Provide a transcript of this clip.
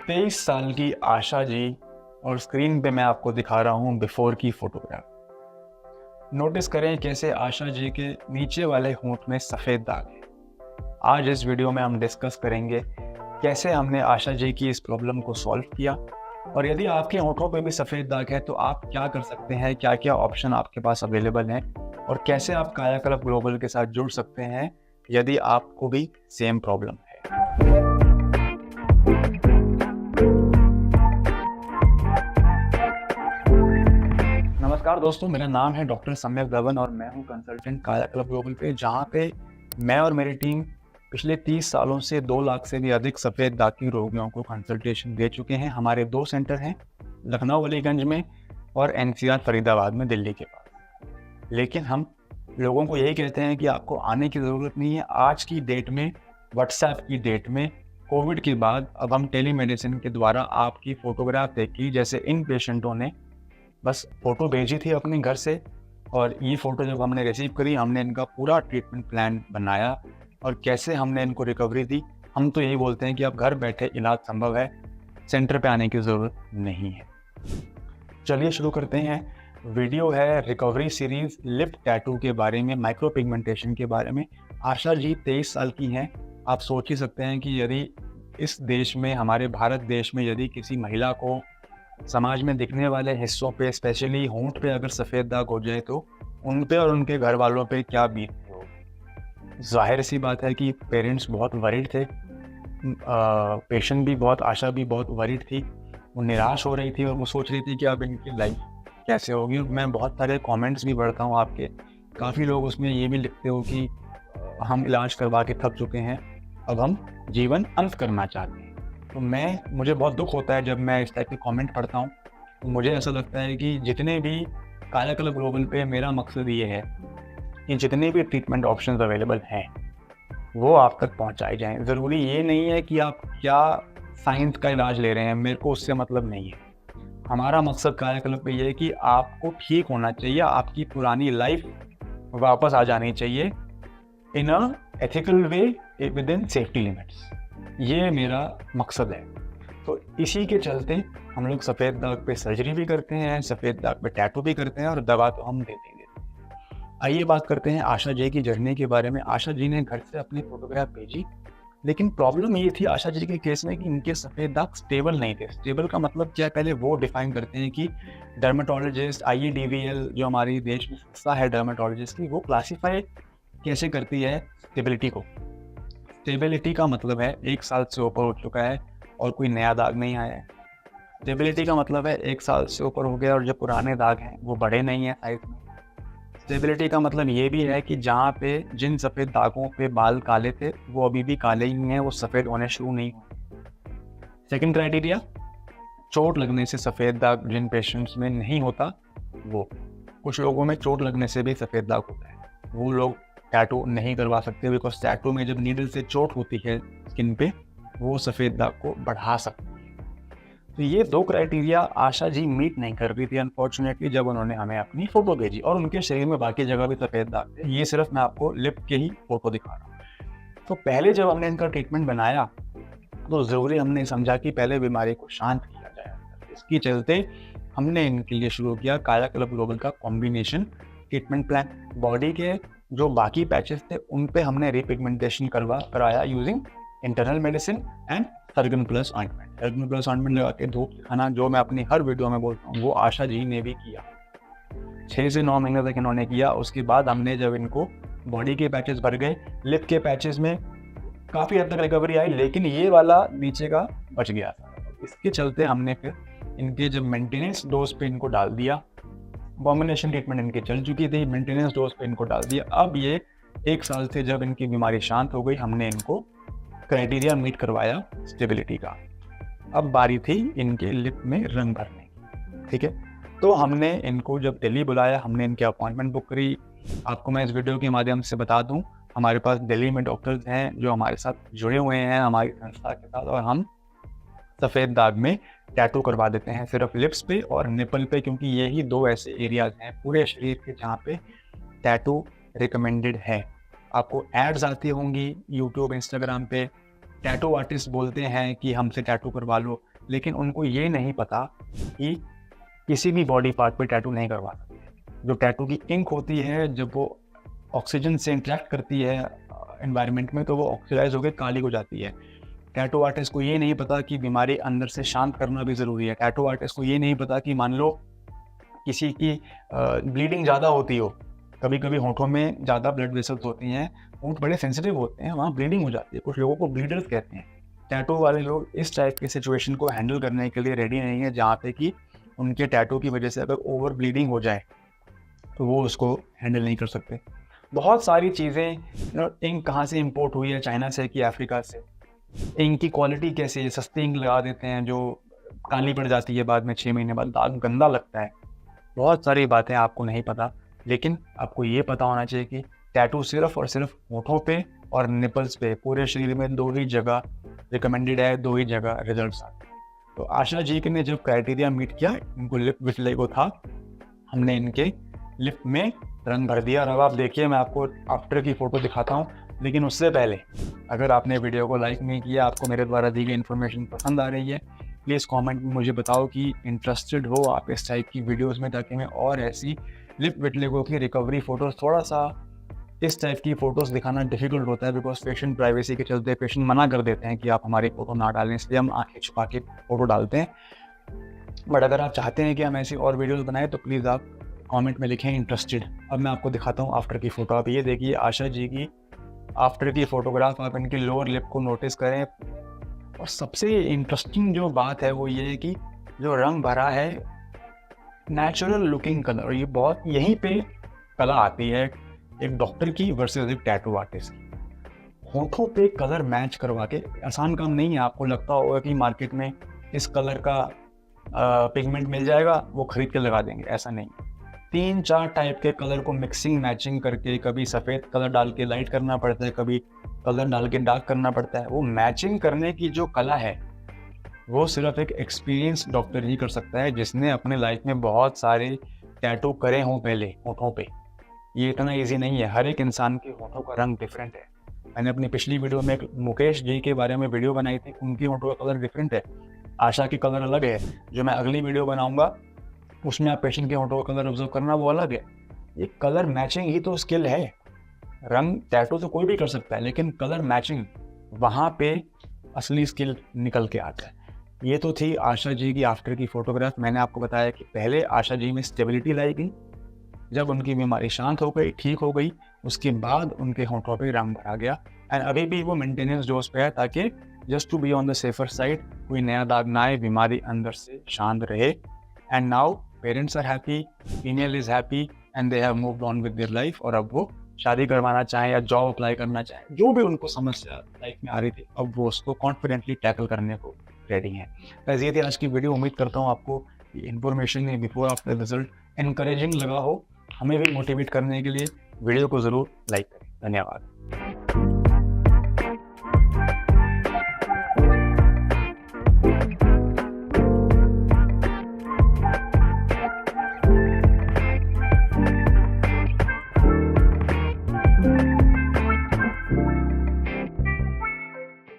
23 साल की आशा जी और स्क्रीन पे मैं आपको दिखा रहा हूँ बिफोर की फोटोग्राफ। नोटिस करें कैसे आशा जी के नीचे वाले होंठ में सफ़ेद दाग है। आज इस वीडियो में हम डिस्कस करेंगे कैसे हमने आशा जी की इस प्रॉब्लम को सॉल्व किया, और यदि आपके होंठों पे भी सफ़ेद दाग है तो आप क्या कर सकते हैं, क्या क्या ऑप्शन आपके पास अवेलेबल हैं, और कैसे आप कायाकल्प ग्लोबल के साथ जुड़ सकते हैं यदि आपको भी सेम प्रॉब्लम है। नमस्कार दोस्तों, मेरा नाम है डॉक्टर सम्यक धवन और मैं हूं कंसल्टेंट कायाकल्प ग्लोबल पे, जहां पे मैं और मेरी टीम पिछले 30 सालों से 2 लाख से भी अधिक सफ़ेद दाग की रोगियों को कंसल्टेशन दे चुके हैं। हमारे 2 सेंटर हैं, लखनऊ अलीगंज में और एनसीआर फरीदाबाद में, दिल्ली के पास। लेकिन हम लोगों को यही कहते हैं कि आपको आने की ज़रूरत नहीं है। आज की डेट में, व्हाट्सएप की डेट में, कोविड के बाद अब हम टेलीमेडिसिन के द्वारा आपकी फ़ोटोग्राफ देखी, जैसे इन पेशेंटों ने बस फ़ोटो भेजी थी अपने घर से, और ये फ़ोटो जब हमने रिसीव करी, हमने इनका पूरा ट्रीटमेंट प्लान बनाया और कैसे हमने इनको रिकवरी दी। हम तो यही बोलते हैं कि अब घर बैठे इलाज संभव है, सेंटर पे आने की ज़रूरत नहीं है। चलिए शुरू करते हैं। वीडियो है रिकवरी सीरीज़ लिप टैटू के बारे में, माइक्रो पिगमेंटेशन के बारे में। आशा जी 23 साल की हैं। आप सोच ही सकते हैं कि यदि इस देश में, हमारे भारत देश में, यदि किसी महिला को समाज में दिखने वाले हिस्सों पे, स्पेशली होंठ पे अगर सफ़ेद दाग हो जाए तो उन पे और उनके घर वालों पे क्या बीतती होगी। जाहिर सी बात है कि पेरेंट्स बहुत वरीड थे, पेशेंट भी बहुत, आशा भी बहुत वरीड थी। वो निराश हो रही थी और वो सोच रही थी कि अब इनकी लाइफ कैसे होगी। मैं बहुत सारे कमेंट्स भी पढ़ता हूँ आपके, काफ़ी लोग उसमें ये भी लिखते हो कि हम इलाज करवा के थक चुके हैं, अब हम जीवन अंत करना चाहते हैं। तो मुझे बहुत दुख होता है जब मैं इस टाइप के कमेंट पढ़ता हूँ। तो मुझे ऐसा लगता है कि जितने भी कायाकल्प ग्लोबल पे, मेरा मकसद ये है कि जितने भी ट्रीटमेंट ऑप्शंस अवेलेबल हैं वो आप तक पहुँचाए जाएँ। ज़रूरी ये नहीं है कि आप क्या साइंस का इलाज ले रहे हैं, मेरे को उससे मतलब नहीं है। हमारा मकसद कायाकल्प पे ये है कि आपको ठीक होना चाहिए, आपकी पुरानी लाइफ वापस आ जानी चाहिए in a ethical way, with in safety limits. ये मेरा मकसद है। तो इसी के चलते हम लोग सफ़ेद दाग पे सर्जरी भी करते हैं, सफ़ेद दाग पे टैटू भी करते हैं, और दवा तो हम देते ही देते हैं। आइए बात करते हैं आशा जी की जर्नी के बारे में। आशा जी ने घर से अपनी फ़ोटोग्राफ भेजी, लेकिन प्रॉब्लम ये थी आशा जी के केस में कि इनके सफ़ेद दाग स्टेबल नहीं थे। स्टेबल का मतलब क्या है, पहले वो डिफाइन करते हैं कि डर्मेटोलॉजिस्ट, IEDVL जो हमारी देश में संस्था है डर्मेटोलॉजिस्ट की, वो क्लासीफाई कैसे करती है स्टेबिलिटी को। स्टेबिलिटी का मतलब है 1 साल से ऊपर हो चुका है और कोई नया दाग नहीं आया है। स्टेबिलिटी का मतलब है 1 साल से ऊपर हो गया और जो पुराने दाग हैं वो बड़े नहीं हैं साइज में। स्टेबिलिटी का मतलब ये भी है कि जहाँ पे जिन सफ़ेद दागों पे बाल काले थे वो अभी भी काले ही हैं, वो सफ़ेद होने शुरू नहीं हुए। सेकंड क्राइटेरिया, चोट लगने से सफ़ेद दाग जिन पेशेंट्स में नहीं होता वो। कुछ लोगों में चोट लगने से भी सफ़ेद दाग होता है, वो लोग टैटू नहीं करवा सकते, बिकॉज टैटू में जब नीडल से चोट होती है स्किन पे, वो सफ़ेद दाग को बढ़ा सकती है। तो ये 2 क्राइटेरिया आशा जी मीट नहीं कर रही थी अनफॉर्चुनेटली, जब उन्होंने हमें अपनी फ़ोटो भेजी। और उनके शरीर में बाकी जगह भी सफ़ेद दाग थे, ये सिर्फ मैं आपको लिप के ही फ़ोटो दिखा रहा हूँ। तो पहले जब हमने इनका ट्रीटमेंट बनाया तो ज़रूरी हमने समझा कि पहले बीमारी को शांत किया जाए। इसके चलते हमने इनके लिए शुरू किया कायाकल्प ग्लोबल का कॉम्बिनेशन ट्रीटमेंट प्लान। बॉडी के जो बाकी पैचेस थे उन पे हमने रिपिगमेंटेशन कराया using internal medicine and surgon plus ointment. Surgon plus ointment लगा के धूप दिखाना, जो मैं अपनी हर वीडियो में बोलता हूँ, वो आशा जी ने भी किया। 6 से 9 महीने तक इन्होंने किया। उसके बाद हमने जब इनको बॉडी के पैचेस भर गए, लिप के पैचेस में काफ़ी हद तक रिकवरी आई, लेकिन ये वाला नीचे का बच गया था। इसके चलते हमने फिर इनके जब मेंटेनेंस डोज पे इनको डाल दिया, कॉम्बिनेशन ट्रीटमेंट इनकी चल चुकी थी, मेंटेनेंस डोज पे इनको डाल दिया। अब ये 1 साल से जब इनकी बीमारी शांत हो गई, हमने इनको क्राइटेरिया मीट करवाया स्टेबिलिटी का। अब बारी थी इनके लिप में रंग भरने की, ठीक है। तो हमने इनको जब दिल्ली बुलाया, हमने इनकी अपॉइंटमेंट बुक करी। आपको मैं इस वीडियो के माध्यम से बता दूं, हमारे पास दिल्ली में डॉक्टर्स हैं जो हमारे साथ जुड़े हुए हैं हमारी संस्था के साथ, और हम सफ़ेद दाग में टैटू करवा देते हैं, सिर्फ लिप्स पे और निपल पे, क्योंकि यही 2 ऐसे एरियाज हैं पूरे शरीर के जहाँ पे टैटू रिकमेंडेड है। आपको एड्स आती होंगी यूट्यूब, इंस्टाग्राम पे, टैटू आर्टिस्ट बोलते हैं कि हमसे टैटू करवा लो, लेकिन उनको ये नहीं पता कि किसी भी बॉडी पार्ट पे टैटू नहीं करवा सकते। जो टैटू की इंक होती है, जब वो ऑक्सीजन से इंटरेक्ट करती है एनवायरनमेंट में, तो वो ऑक्सीडाइज होकर काली हो जाती है। टैटू आर्टिस्ट को ये नहीं पता कि बीमारी अंदर से शांत करना भी ज़रूरी है। टैटू आर्टिस्ट को ये नहीं पता कि मान लो किसी की ब्लीडिंग ज़्यादा होती हो, कभी कभी होंठों में ज़्यादा ब्लड वेसल्स होती हैं, होंठ बड़े सेंसिटिव होते हैं, वहाँ ब्लीडिंग हो जाती है, कुछ लोगों को ब्लीडर्स कहते हैं। टैटू वाले लोग इस टाइप की सिचुएशन को हैंडल करने के लिए रेडी नहीं है, जहाँ पे कि उनके टैटू की वजह से अगर ओवर ब्लीडिंग हो जाए तो वो उसको हैंडल नहीं कर सकते। बहुत सारी चीज़ें, इंक कहाँ से इंपोर्ट हुई है, चाइना से कि अफ्रीका से, इंक की क्वालिटी कैसे है, सस्ती इंक लगा देते हैं जो काली पड़ जाती है बाद में, 6 महीने बाद दाग गंदा लगता है। बहुत सारी बातें आपको नहीं पता, लेकिन आपको ये पता होना चाहिए कि टैटू सिर्फ और सिर्फ होठों पे और निपल्स पे, पूरे शरीर में 2 ही जगह रिकमेंडेड है, 2 ही जगह रिजल्ट्स आते हैं। तो आशा जी के ने जब क्राइटेरिया मीट किया, इनको लिप विटलिगो था, हमने इनके लिप में रंग भर दिया। और अब आप देखिए, मैं आपको आफ्टर की फ़ोटो दिखाता हूँ, लेकिन उससे पहले अगर आपने वीडियो को लाइक नहीं किया, आपको मेरे द्वारा दी गई इन्फॉर्मेशन पसंद आ रही है, प्लीज़ कमेंट में मुझे बताओ कि इंटरेस्टेड हो आप इस टाइप की वीडियोस में, ताकि मैं और ऐसी लिप विटलिगो की रिकवरी फ़ोटोज़, थोड़ा सा इस टाइप की फ़ोटोज़ दिखाना डिफ़िकल्ट होता है, बिकॉज पेशेंट प्राइवेसी के चलते पेशेंट मना कर देते हैं कि आप हमारी फ़ोटो ना डालें, इसलिए हम आँखें छुपा के फ़ोटो डालते हैं। बट अगर आप चाहते हैं कि हम ऐसी और वीडियोज़ बनाएं तो प्लीज़ आप कमेंट में लिखें इंटरेस्टेड। अब मैं आपको दिखाता हूँ आफ्टर की फ़ोटो। आप ये देखिए आशा जी की आफ्टर की फ़ोटोग्राफ, आप इनकी लोअर लिप को नोटिस करें। और सबसे इंटरेस्टिंग जो बात है वो ये है कि जो रंग भरा है, नेचुरल लुकिंग कलर, और ये बहुत यहीं पे कला आती है एक डॉक्टर की वर्सेस एक टैटू आर्टिस्ट की। होठों पे कलर मैच करवा के, आसान काम नहीं है। आपको लगता होगा कि मार्केट में इस कलर का पिगमेंट मिल जाएगा, वो खरीद के लगा देंगे, ऐसा नहीं। 3-4 टाइप के कलर को मिक्सिंग मैचिंग करके, कभी सफ़ेद कलर डाल के लाइट करना पड़ता है, कभी कलर डाल के डार्क करना पड़ता है। वो मैचिंग करने की जो कला है वो सिर्फ एक एक्सपीरियंस डॉक्टर ही कर सकता है, जिसने अपने लाइफ में बहुत सारे टैटू करे हों पहले होठों पे। ये इतना ईजी नहीं है, हर एक इंसान के होठों का रंग डिफरेंट है। मैंने अपनी पिछली वीडियो में एक मुकेश जी के बारे में वीडियो बनाई थी, उनकी होठों का कलर डिफरेंट है, आशा की कलर अलग है। जो मैं अगली वीडियो बनाऊंगा उसमें आप पेशेंट के होठों का कलर ऑब्जर्व करना, वो अलग है। ये कलर मैचिंग ही तो स्किल है। रंग टैटू तो कोई भी कर सकता है, लेकिन कलर मैचिंग, वहाँ पे असली स्किल निकल के आता है। ये तो थी आशा जी की आफ्टर की फ़ोटोग्राफ। मैंने आपको बताया कि पहले आशा जी में स्टेबिलिटी लाई गई, जब उनकी बीमारी शांत हो गई, ठीक हो गई, उसके बाद उनके होठों पे रंग भरा गया। एंड अभी भी वो मेंटेनेंस डोज पे है, ताकि just to be on the safer side, कोई नया दाग ना आए, बीमारी अंदर से शांत रहे। And now parents are happy, female is happy and they have moved on with their life. और अब वो शादी करवाना चाहें या जॉब अप्लाई करना चाहें, जो भी उनको समस्या लाइफ में आ रही थी, अब वो उसको कॉन्फिडेंटली टैकल करने को रेडी हैं। बस ये थी आज की वीडियो। उम्मीद करता हूँ आपको ये information before after result encouraging लगा हो। हमें भी मोटिवेट करने के लिए वीडियो को ज़रूर लाइक करें। धन्यवाद।